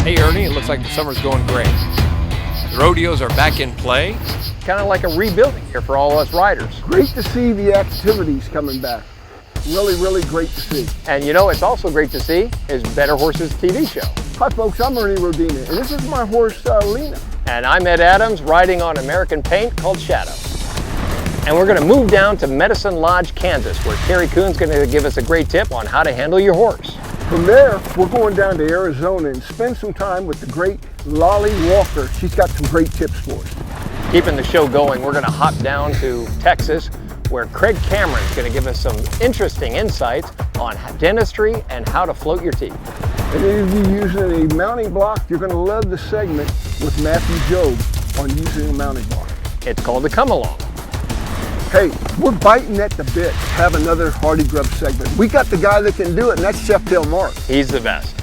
Hey Ernie, it looks like the summer's going great. The rodeos are back in play. Kind of like a rebuilding here for all us riders. Great to see the activities coming back. Really, really great to see. And you know, it's also great to see is Better Horses TV show. Hi folks, I'm Ernie Rodina, and this is my horse, Lena. And I'm Ed Adams, riding on American paint called Shadow. And we're gonna move down to Medicine Lodge, Kansas, where Kerry Kuhn's gonna give us a great tip on how to handle your horse. From there, we're going down to Arizona and spend some time with the great Lolly Walker. She's got some great tips for us. Keeping the show going, we're gonna hop down to Texas, where Craig Cameron's gonna give us some interesting insights on dentistry and how to float your teeth. And if you're using a mounting block, you're gonna love the segment with Matthew Jobe on using a mounting block. It's called the Come Along. Hey, we're biting at the bit to have another Hardy Grub segment. We got the guy that can do it, and that's Chef Tail Mark. He's the best.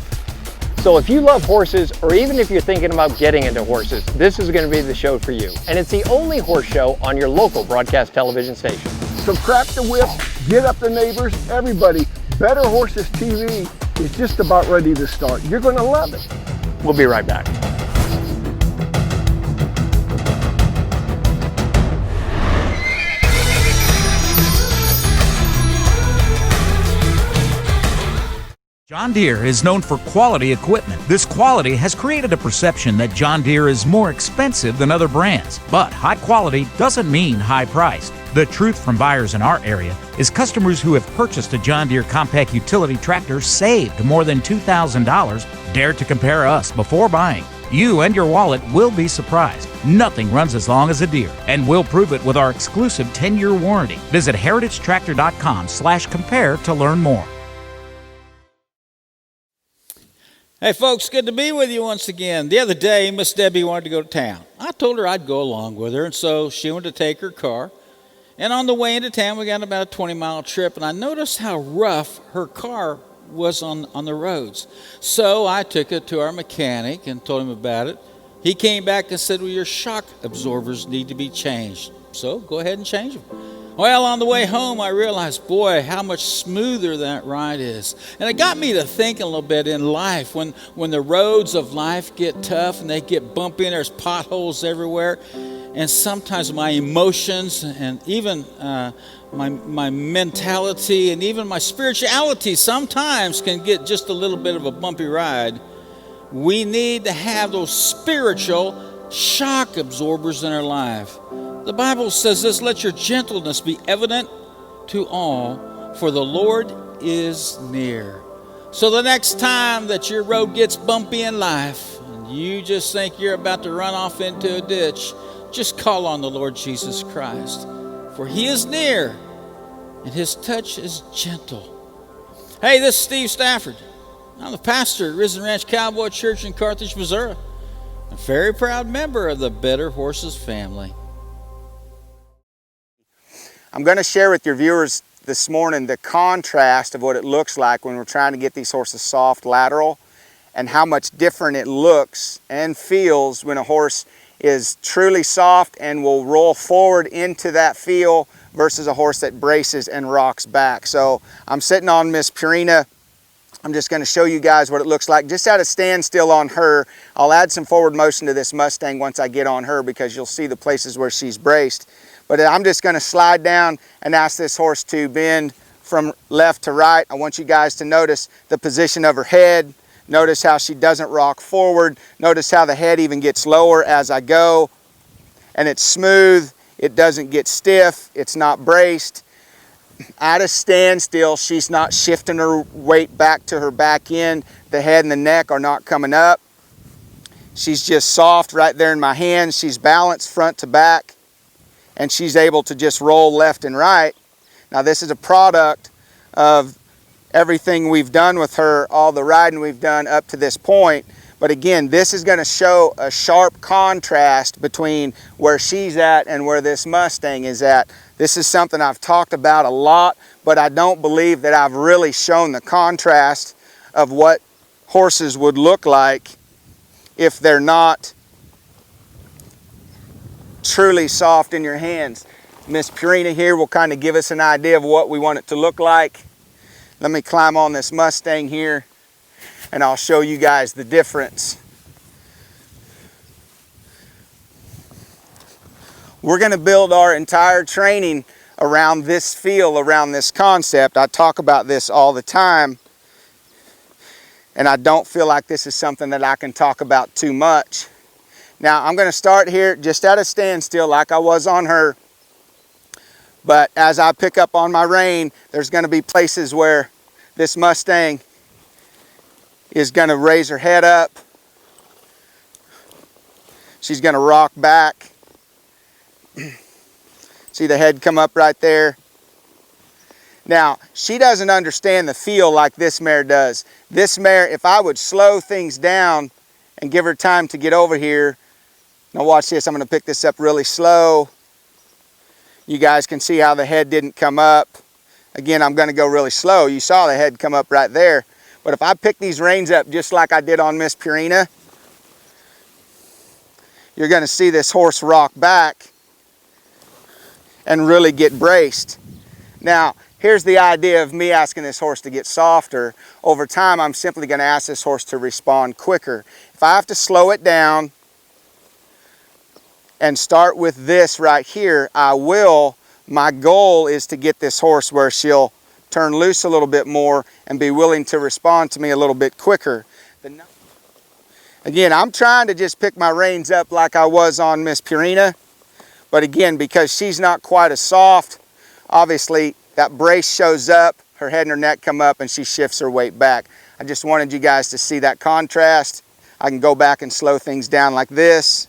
So if you love horses, or even if you're thinking about getting into horses, this is going to be the show for you. And it's the only horse show on your local broadcast television station. So crack the whip, get up the neighbors, everybody. Better Horses TV is just about ready to start. You're going to love it. We'll be right back. John Deere is known for quality equipment. This quality has created a perception that John Deere is more expensive than other brands. But high quality doesn't mean high priced. The truth from buyers in our area is customers who have purchased a John Deere compact utility tractor saved more than $2,000. Dare to compare us before buying. You and your wallet will be surprised. Nothing runs as long as a Deere, and we'll prove it with our exclusive 10-year warranty. Visit heritagetractor.com/compare to learn more. Hey folks, good to be with you once again. The other day, Miss Debbie wanted to go to town. I told her I'd go along with her, and so she wanted to take her car. And on the way into town, we got about a 20-mile trip, and I noticed how rough her car was on the roads. So I took it to our mechanic and told him about it. He came back and said, well, your shock absorbers need to be changed. So go ahead and change them. Well, on the way home, I realized, boy, how much smoother that ride is. And it got me to thinking a little bit in life. When the roads of life get tough and they get bumpy and there's potholes everywhere, and sometimes my emotions and even my mentality and even my spirituality sometimes can get just a little bit of a bumpy ride. We need to have those spiritual shock absorbers in our life. The Bible says this, let your gentleness be evident to all, for the Lord is near. So the next time that your road gets bumpy in life, and you just think you're about to run off into a ditch, just call on the Lord Jesus Christ, for He is near, and His touch is gentle. Hey, this is Steve Stafford. I'm the pastor at Risen Ranch Cowboy Church in Carthage, Missouri. A very proud member of the Better Horses family. I'm going to share with your viewers this morning the contrast of what it looks like when we're trying to get these horses soft lateral, and how much different it looks and feels when a horse is truly soft and will roll forward into that feel versus a horse that braces and rocks back. So I'm sitting on Miss Purina. I'm just going to show you guys what it looks like just at a standstill on her. I'll add some forward motion to this Mustang once I get on her, because you'll see the places where she's braced. But I'm just going to slide down and ask this horse to bend from left to right. I want you guys to notice the position of her head. Notice how she doesn't rock forward. Notice how the head even gets lower as I go. And it's smooth. It doesn't get stiff. It's not braced. At a standstill, she's not shifting her weight back to her back end. The head and the neck are not coming up. She's just soft right there in my hands. She's balanced front to back, and she's able to just roll left and right. Now this is a product of everything we've done with her, all the riding we've done up to this point. But again, this is going to show a sharp contrast between where she's at and where this Mustang is at. This is something I've talked about a lot, but I don't believe that I've really shown the contrast of what horses would look like if they're not truly soft in your hands. Miss Purina here will kind of give us an idea of what we want it to look like. Let me climb on this Mustang here, and I'll show you guys the difference We're going to build our entire training around this feel, around this concept. I talk about this all the time, and I don't feel like this is something that I can talk about too much. Now, I'm going to start here just at a standstill like I was on her, but as I pick up on my rein, there's going to be places where this Mustang is going to raise her head up. She's going to rock back. See the head come up right there? Now, she doesn't understand the feel like this mare does. This mare, if I would slow things down and give her time to get over here. Now watch this, I'm going to pick this up really slow. You guys can see how the head didn't come up. Again, I'm going to go really slow. You saw the head come up right there. But if I pick these reins up just like I did on Miss Purina, you're going to see this horse rock back and really get braced. Now, here's the idea of me asking this horse to get softer. Over time, I'm simply going to ask this horse to respond quicker. If I have to slow it down and start with this right here, I will. My goal is to get this horse where she'll turn loose a little bit more and be willing to respond to me a little bit quicker. Again, I'm trying to just pick my reins up like I was on Miss Purina. But again, because she's not quite as soft, obviously that brace shows up, her head and her neck come up, and she shifts her weight back. I just wanted you guys to see that contrast. I can go back and slow things down like this.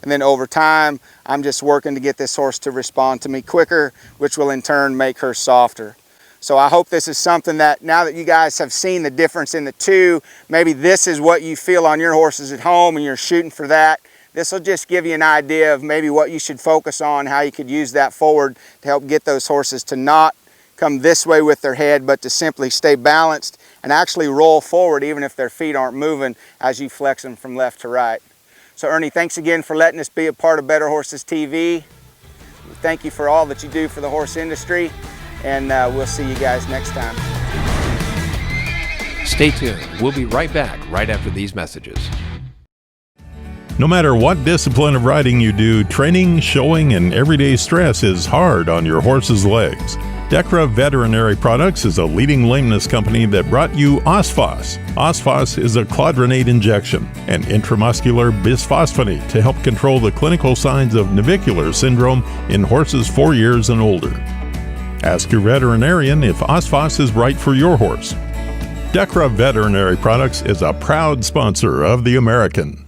And then over time, I'm just working to get this horse to respond to me quicker, which will in turn make her softer. So I hope this is something that, now that you guys have seen the difference in the two, maybe this is what you feel on your horses at home and you're shooting for that. This will just give you an idea of maybe what you should focus on, how you could use that forward to help get those horses to not come this way with their head, but to simply stay balanced and actually roll forward even if their feet aren't moving as you flex them from left to right. So Ernie, thanks again for letting us be a part of Better Horses TV. Thank you for all that you do for the horse industry, and we'll see you guys next time. Stay tuned. We'll be right back right after these messages. No matter what discipline of riding you do, training, showing, and everyday stress is hard on your horse's legs. Decra Veterinary Products is a leading lameness company that brought you Osphos. Osphos is a clodronate injection, an intramuscular bisphosphonate to help control the clinical signs of navicular syndrome in horses 4 years and older. Ask your veterinarian if Osphos is right for your horse. Decra Veterinary Products is a proud sponsor of The American.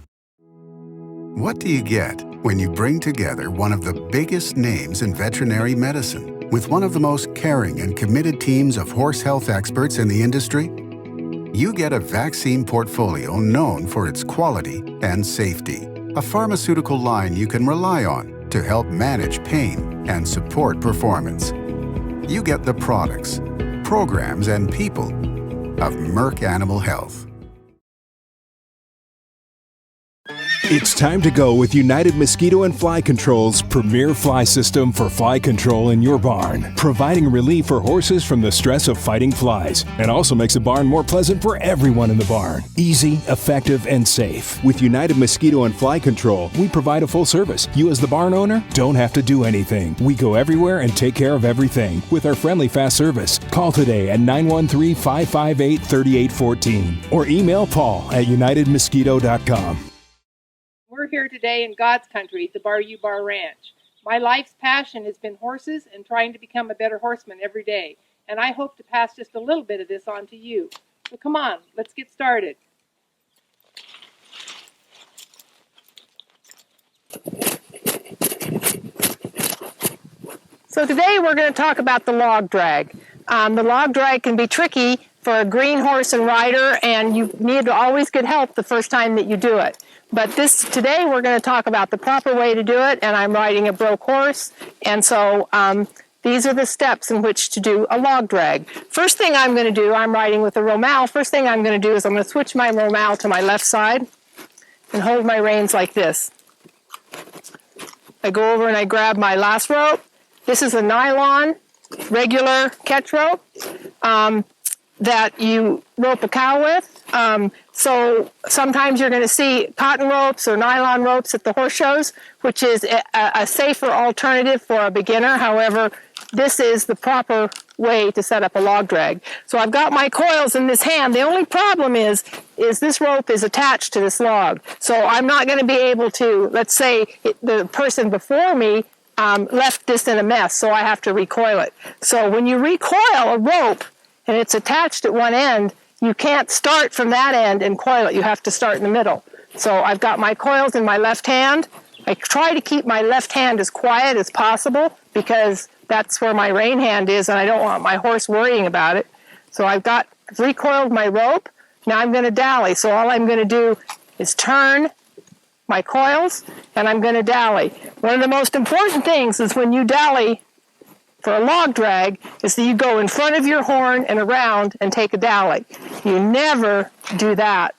What do you get when you bring together one of the biggest names in veterinary medicine with one of the most caring and committed teams of horse health experts in the industry? You get a vaccine portfolio known for its quality and safety, a pharmaceutical line you can rely on to help manage pain and support performance. You get the products, programs, and people of Merck Animal Health. It's time to go with United Mosquito and Fly Control's premier fly system for fly control in your barn, providing relief for horses from the stress of fighting flies, and also makes the barn more pleasant for everyone in the barn. Easy, effective, and safe. With United Mosquito and Fly Control, we provide a full service. You as the barn owner don't have to do anything. We go everywhere and take care of everything with our friendly fast service. Call today at 913-558-3814 or email Paul at unitedmosquito.com. We're here today in God's country at the Bar U Bar Ranch. My life's passion has been horses and trying to become a better horseman every day. And I hope to pass just a little bit of this on to you. So come on, let's get started. So today we're going to talk about the log drag. The log drag can be tricky for a green horse and rider, and you need to always get help the first time that you do it. But today we're going to talk about the proper way to do it, and I'm riding a broke horse, and so these are the steps in which to do a log drag. First thing I'm going to do, I'm riding with a romal. First thing I'm going to do is I'm going to switch my romal to my left side and hold my reins like this. I go over and I grab my last rope. This is a nylon regular catch rope that you rope a cow with. So sometimes you're going to see cotton ropes or nylon ropes at the horse shows, which is a safer alternative for a beginner. However, this is the proper way to set up a log drag. So I've got my coils in this hand. The only problem is this rope is attached to this log. So I'm not going to be able to, let's say the person before me left this in a mess, so I have to recoil it. So when you recoil a rope and it's attached at one end, you can't start from that end and coil it. You have to start in the middle. So I've got my coils in my left hand. I try to keep my left hand as quiet as possible because that's where my rein hand is and I don't want my horse worrying about it. So I've recoiled my rope. Now I'm going to dally. So all I'm going to do is turn my coils and I'm going to dally. One of the most important things is when you dally for a log drag is that you go in front of your horn and around and take a dally. You never do that.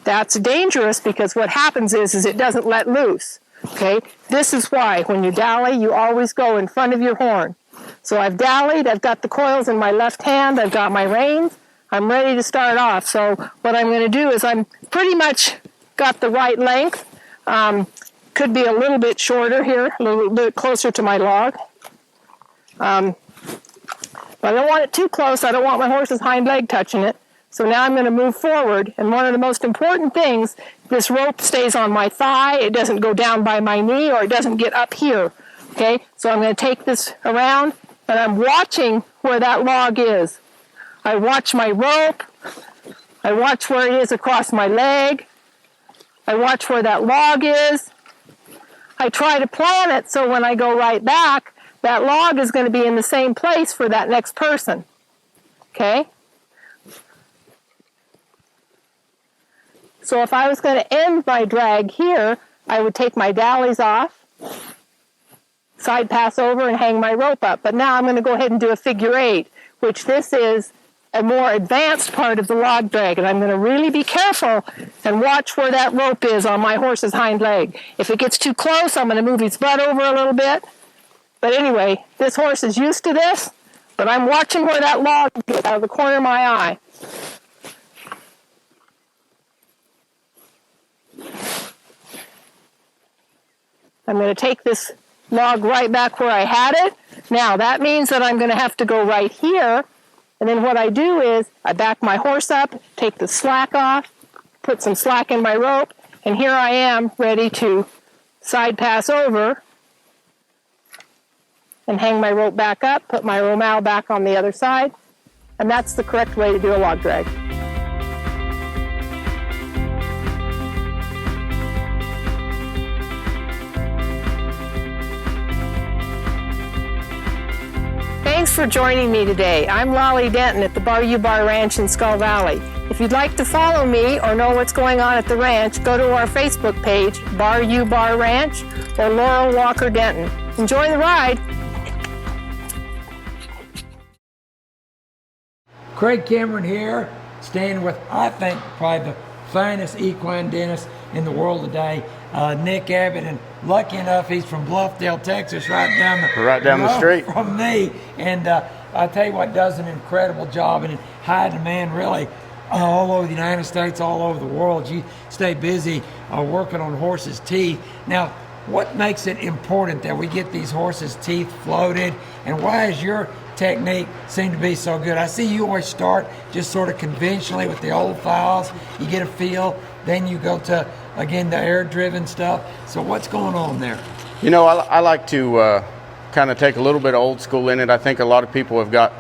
That's dangerous because what happens is it doesn't let loose. Okay, this is why when you dally, you always go in front of your horn. So I've dallied, I've got the coils in my left hand, I've got my reins, I'm ready to start off. So what I'm going to do is I'm pretty much got the right length. Could be a little bit shorter here, a little bit closer to my log. But I don't want it too close. I don't want my horse's hind leg touching it. So now I'm going to move forward. And one of the most important things, this rope stays on my thigh. It doesn't go down by my knee or it doesn't get up here. Okay, so I'm going to take this around and I'm watching where that log is. I watch my rope. I watch where it is across my leg. I watch where that log is. I try to plan it so when I go right back, that log is going to be in the same place for that next person. Okay? So if I was going to end my drag here, I would take my dallies off, side pass over and hang my rope up. But now I'm going to go ahead and do a figure 8, which this is a more advanced part of the log drag. And I'm going to really be careful and watch where that rope is on my horse's hind leg. If it gets too close, I'm going to move his butt over a little bit. But anyway, this horse is used to this, but I'm watching where that log is out of the corner of my eye. I'm going to take this log right back where I had it. Now that means that I'm going to have to go right here. And then what I do is I back my horse up, take the slack off, put some slack in my rope, and here I am ready to side pass over and hang my rope back up, put my romal back on the other side, and that's the correct way to do a log drag. Thanks for joining me today. I'm Lolly Denton at the Bayou Bar Ranch in Skull Valley. If you'd like to follow me or know what's going on at the ranch, go to our Facebook page, Bayou Bar Ranch, or Laurel Walker Denton. Enjoy the ride. Craig Cameron here, staying with, I think, probably the finest equine dentist in the world today, Nick Abbott, and lucky enough he's from Bluffdale, Texas, right down the street from me. And I tell you what, does an incredible job and in high demand, really, all over the United States, all over the world. You stay busy working on horses' teeth. Now, what makes it important that we get these horses' teeth floated, and why is your technique seem to be so good? I see you always start just sort of conventionally with the old files. You get a feel, then you go to, again, the air-driven stuff. So what's going on there? You know, I like to kind of take a little bit of old school in it. I think a lot of people have got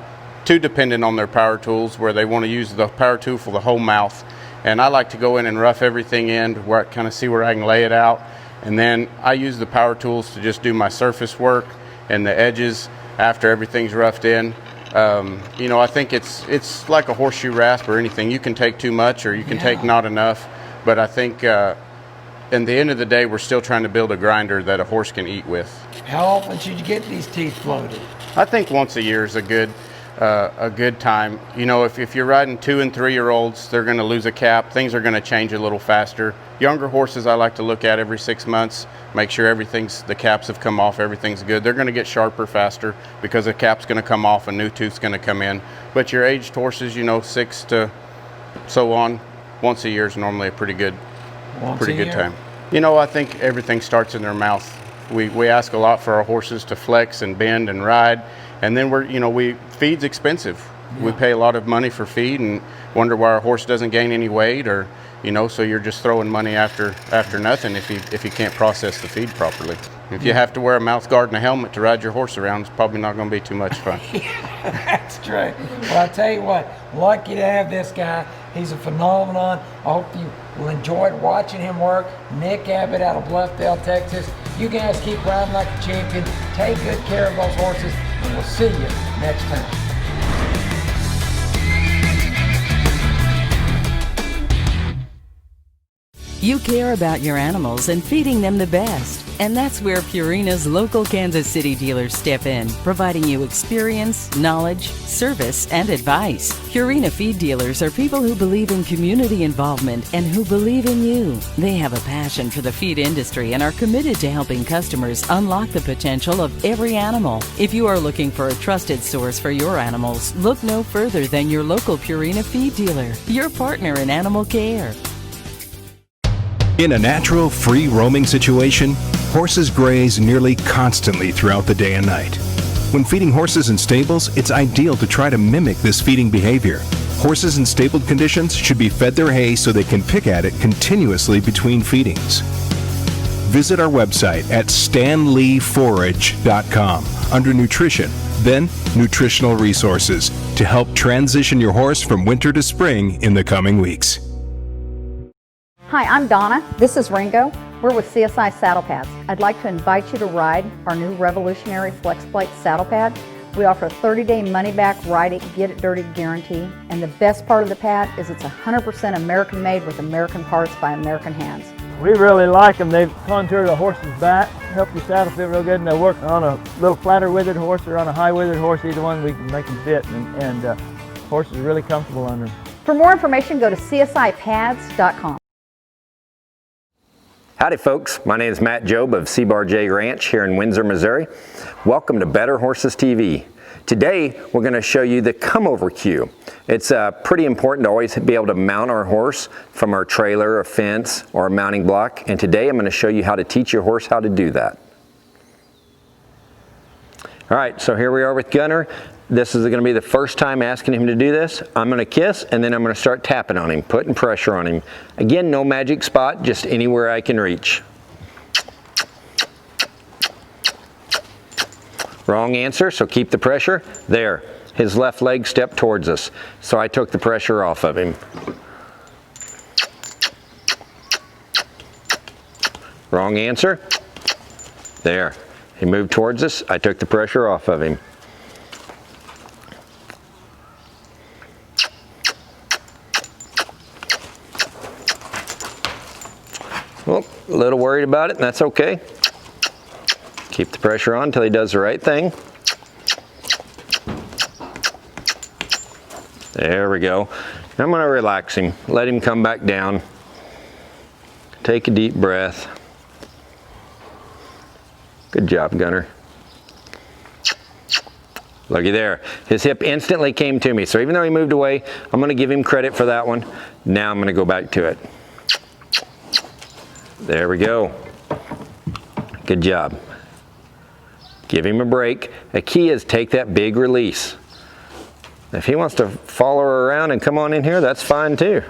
too dependent on their power tools where they want to use the power tool for the whole mouth. And I like to go in and rough everything in where I kind of see where I can lay it out. And then I use the power tools to just do my surface work and the edges after everything's roughed in. You know, I think it's like a horseshoe rasp or anything. You can take too much or you can take not enough. But I think in the end of the day, we're still trying to build a grinder that a horse can eat with. How often should you get these teeth floated? I think once a year is a good time. You know, if you're riding 2- and 3-year-olds, they're going to lose a cap. Things are going to change a little faster. Younger horses, I like to look at every 6 months, make sure the caps have come off, everything's good. They're going to get sharper faster because the cap's going to come off, a new tooth's going to come in. But your aged horses, you know, 6 to so on, once a year is normally a pretty good Once a year? time. You know, I think everything starts in their mouth. We ask a lot for our horses to flex and bend and ride, and then feed's expensive. Yeah. We pay a lot of money for feed and wonder why our horse doesn't gain any weight, or so you're just throwing money after nothing if you can't process the feed properly. If you have to wear a mouth guard and a helmet to ride your horse around, it's probably not going to be too much fun. That's true. Well, I tell you what, lucky to have this guy. He's a phenomenon. I hope you will enjoy watching him work. Nick Abbott out of Bluffdale, Texas. You guys keep riding like a champion. Take good care of those horses, and we'll see you next time. You care about your animals and feeding them the best. And that's where Purina's local Kansas City dealers step in, providing you experience, knowledge, service, and advice. Purina feed dealers are people who believe in community involvement and who believe in you. They have a passion for the feed industry and are committed to helping customers unlock the potential of every animal. If you are looking for a trusted source for your animals, look no further than your local Purina feed dealer, your partner in animal care. In a natural, free-roaming situation, horses graze nearly constantly throughout the day and night. When feeding horses in stables, it's ideal to try to mimic this feeding behavior. Horses in stabled conditions should be fed their hay so they can pick at it continuously between feedings. Visit our website at stanleyforage.com under Nutrition, then Nutritional Resources to help transition your horse from winter to spring in the coming weeks. Hi, I'm Donna. This is Ringo. We're with CSI Saddle Pads. I'd like to invite you to ride our new revolutionary Flex Plate saddle pad. We offer a 30-day money-back, ride it, get it dirty guarantee. And the best part of the pad is it's 100% American-made with American parts by American hands. We really like them. They contour the horse's back, help your saddle fit real good, and they work on a little flatter withered horse or on a high withered horse. Either one we can make them fit, and horses are really comfortable under them. For more information, go to csipads.com. Howdy folks, my name is Matt Jobe of C-Bar J Ranch here in Windsor, Missouri. Welcome to Better Horses TV. Today we're going to show you the come-over cue. It's pretty important to always be able to mount our horse from our trailer, a fence, or a mounting block, and today I'm going to show you how to teach your horse how to do that. Alright, so here we are with Gunner. This is going to be the first time asking him to do this. I'm going to kiss and then I'm going to start tapping on him, putting pressure on him. Again, no magic spot, just anywhere I can reach. Wrong answer, so keep the pressure. There, his left leg stepped towards us, so I took the pressure off of him. Wrong answer. There, he moved towards us, I took the pressure off of him. Well, a little worried about it, and that's okay. Keep the pressure on until he does the right thing. There we go. Now I'm going to relax him, let him come back down. Take a deep breath. Good job, Gunner. Looky there. His hip instantly came to me, so even though he moved away, I'm going to give him credit for that one. Now I'm going to go back to it. There we go. Good job. Give him a break. The key is take that big release. If he wants to follow her around and come on in here, that's fine too.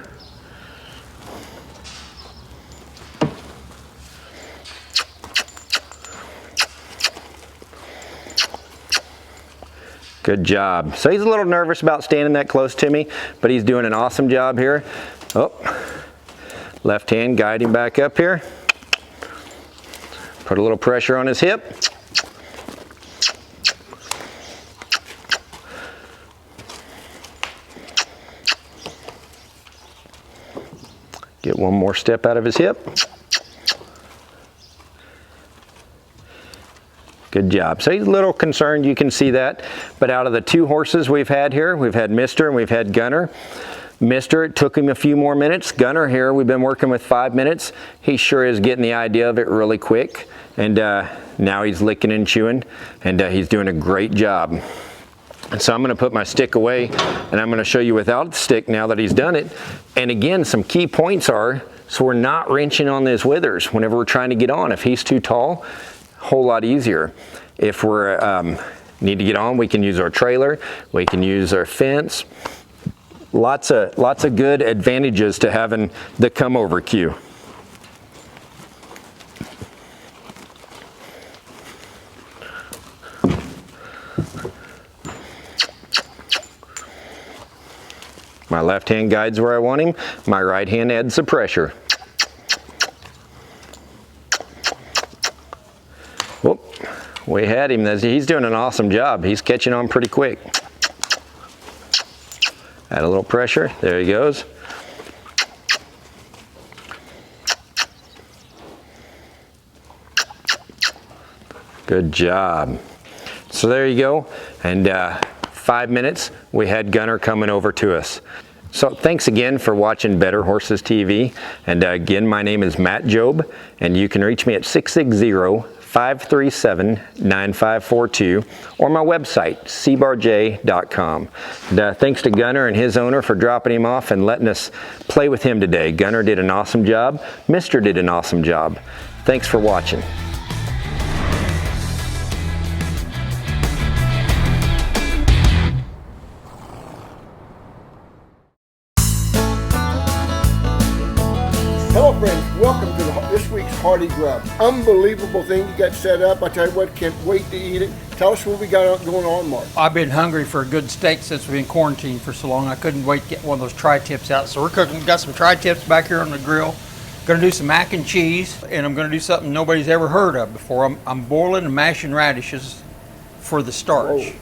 Good job. So he's a little nervous about standing that close to me, but he's doing an awesome job here. Oh. Left hand, guide him back up here. Put a little pressure on his hip. Get one more step out of his hip. Good job. So he's a little concerned, you can see that. But out of the two horses we've had here, we've had Mr. and we've had Gunner. Mr., it took him a few more minutes. Gunner here, we've been working with 5 minutes. He sure is getting the idea of it really quick. And now he's licking and chewing, and he's doing a great job. And so I'm going to put my stick away, and I'm going to show you without the stick now that he's done it. And again, some key points are, so we're not wrenching on these withers whenever we're trying to get on. If he's too tall, a whole lot easier. If we're need to get on, we can use our trailer, we can use our fence. Lots of good advantages to having the come over cue. My left hand guides where I want him, my right hand adds the pressure. Whoop, we had him. He's doing an awesome job. He's catching on pretty quick. Add a little pressure, there he goes. Good job. So there you go, and 5 minutes, we had Gunner coming over to us. So thanks again for watching Better Horses TV. And again, my name is Matt Jobe, and you can reach me at 660-537-9542 or my website, cbarj.com. Thanks to Gunner and his owner for dropping him off and letting us play with him today. Gunner did an awesome job. Mr. did an awesome job. Thanks for watching. Hello friends, welcome to this week's Hearty Grub. Unbelievable thing you got set up. I tell you what, can't wait to eat it. Tell us what we got going on, Mark. I've been hungry for a good steak since we've been quarantined for so long. I couldn't wait to get one of those tri-tips out. So we're cooking, got some tri-tips back here on the grill. Gonna do some mac and cheese, and I'm gonna do something nobody's ever heard of before. I'm boiling and mashing radishes for the starch.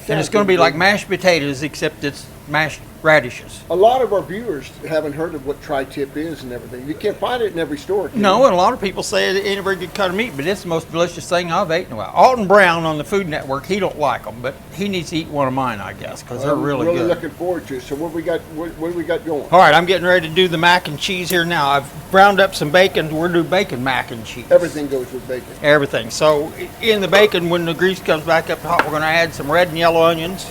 And it's gonna be like mashed potatoes, except it's mashed radishes. A lot of our viewers haven't heard of what tri-tip is and everything. You can't find it in every store. No, and a lot of people say it ain't a very good cut of meat, but it's the most delicious thing I've eaten in a while. Alton Brown on the Food Network, he don't like them, but he needs to eat one of mine, I guess, because they're really good. I'm really looking forward to it. So what do we got going? All right, I'm getting ready to do the mac and cheese here now. I've browned up some bacon. We're doing bacon mac and cheese. Everything goes with bacon. Everything. So in the bacon, when the grease comes back up hot, we're going to add some red and yellow onions.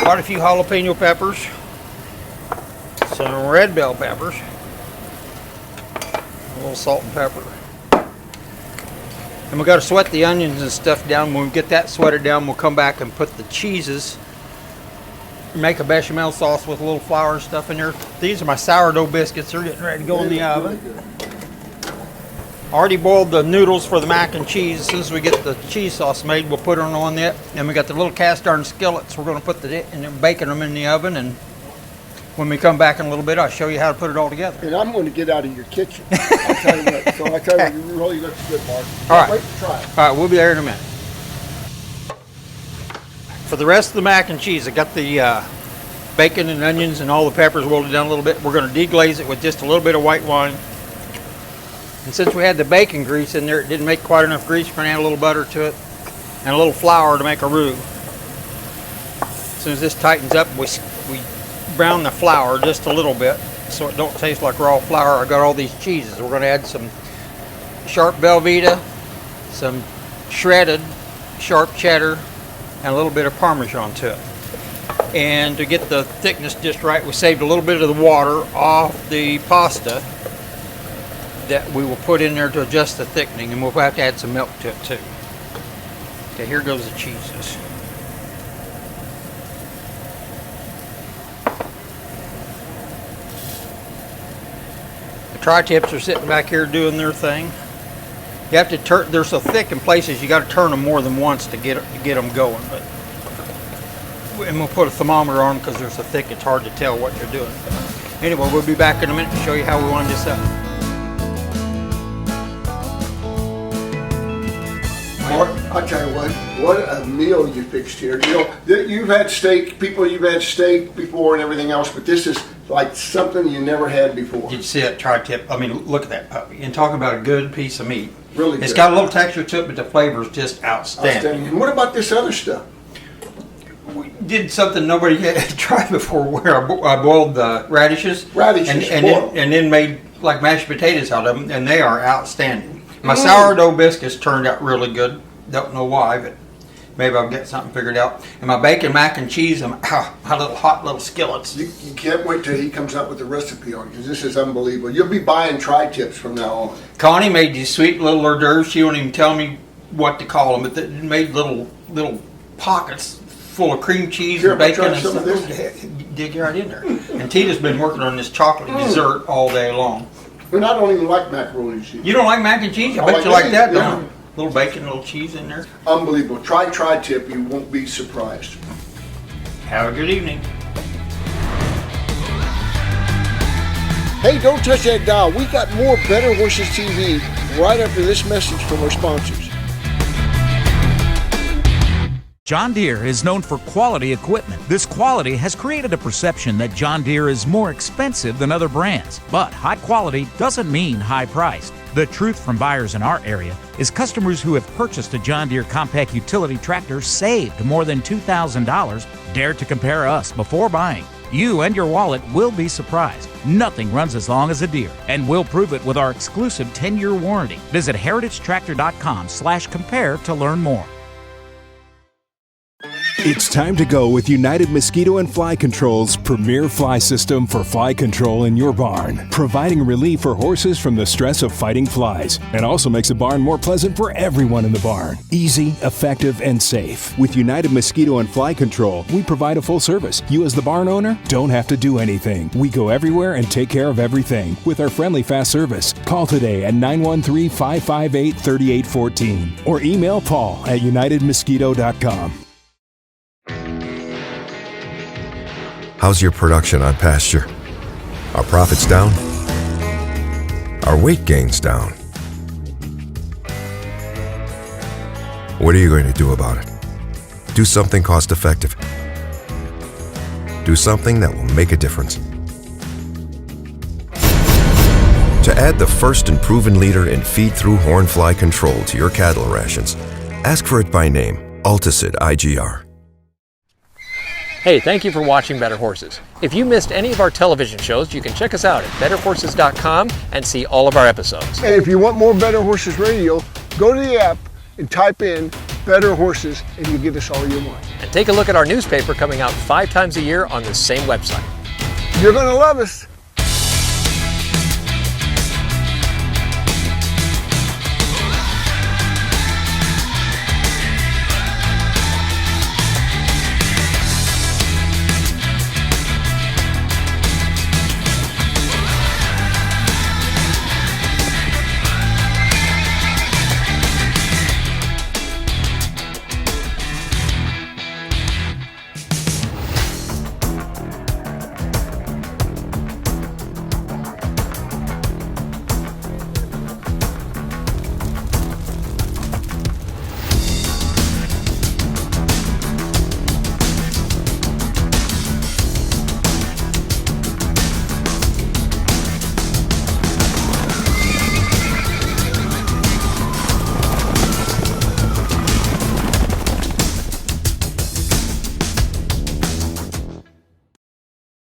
Quite a few jalapeno peppers, some red bell peppers, a little salt and pepper. And we got to sweat the onions and stuff down. When we get that sweated down, we'll come back and put the cheeses, make a bechamel sauce with a little flour and stuff in there. These are my sourdough biscuits. They're getting ready to go in the oven. Already boiled the noodles for the mac and cheese. As soon as we get the cheese sauce made, we'll put it on it. And we got the little cast iron skillets. We're going to put baking them in the oven. And when we come back in a little bit, I'll show you how to put it all together. And I'm going to get out of your kitchen. I'll tell you what. So I tell you, it really looks good, Mark. All right. Wait to try it. All right, we'll be there in a minute. For the rest of the mac and cheese, I got the bacon and onions and all the peppers wilted down a little bit. We're going to deglaze it with just a little bit of white wine. And since we had the bacon grease in there, it didn't make quite enough grease. We're going to add a little butter to it and a little flour to make a roux. As soon as this tightens up, we brown the flour just a little bit so it don't taste like raw flour. I got all these cheeses. We're going to add some sharp Velveeta, some shredded sharp cheddar, and a little bit of Parmesan to it. And to get the thickness just right, we saved a little bit of the water off the pasta that we will put in there to adjust the thickening, and we'll have to add some milk to it too. Okay, here goes the cheeses. The tri-tips are sitting back here doing their thing. You have to turn, they're so thick in places you got to turn them more than once to get them going. But and we'll put a thermometer on them because they're so thick it's hard to tell what they're doing. Anyway, we'll be back in a minute to show you how we wind this up. Mark, I'll tell you what a meal you fixed here. You know, you've had steak before and everything else, but this is like something you never had before. Did you see that tri-tip? I mean, look at that puppy. And talk about a good piece of meat. Really good. It's got a little texture to it, but the flavor is just outstanding. And what about this other stuff? We did something nobody had tried before, where I boiled the radishes. And then made like mashed potatoes out of them, and they are outstanding. My sourdough biscuits turned out really good. Don't know why, but maybe I'll get something figured out. And my bacon, mac and cheese, and my little hot little skillets. You can't wait till he comes up with the recipe on it, because this is unbelievable. You'll be buying tri-tips from now on. Connie made these sweet little hors d'oeuvres. She won't even tell me what to call them, but they made little pockets full of cream cheese and bacon and stuff. Dig right in there. And Tita's been working on this chocolate dessert all day long. And I don't even like macaroni and cheese. You don't like mac and cheese? I bet you like that, don't you? Little bacon, little cheese in there. Unbelievable. Try tri-tip, you won't be surprised. Have a good evening. Hey, don't touch that dial. We got more Better Horses TV right after this message from our sponsors. John Deere is known for quality equipment. This quality has created a perception that John Deere is more expensive than other brands. But high quality doesn't mean high priced. The truth from buyers in our area is customers who have purchased a John Deere compact utility tractor saved more than $2,000. Dare to compare us before buying. You and your wallet will be surprised. Nothing runs as long as a Deere, and we'll prove it with our exclusive 10-year warranty. Visit heritagetractor.com/compare to learn more. It's time to go with United Mosquito and Fly Control's premier fly system for fly control in your barn, providing relief for horses from the stress of fighting flies, and also makes a barn more pleasant for everyone in the barn. Easy, effective, and safe. With United Mosquito and Fly Control, we provide a full service. You as the barn owner don't have to do anything. We go everywhere and take care of everything with our friendly fast service. Call today at 913-558-3814 or email Paul at unitedmosquito.com. How's your production on pasture? Are profits down? Are weight gains down? What are you going to do about it? Do something cost-effective. Do something that will make a difference. To add the first and proven leader in feed-through horn fly control to your cattle rations, ask for it by name, Alticid IGR. Hey, thank you for watching Better Horses. If you missed any of our television shows, you can check us out at betterhorses.com and see all of our episodes. And if you want more Better Horses Radio, go to the app and type in Better Horses and you get us all you want. And take a look at our newspaper coming out 5 times a year on this same website. You're going to love us.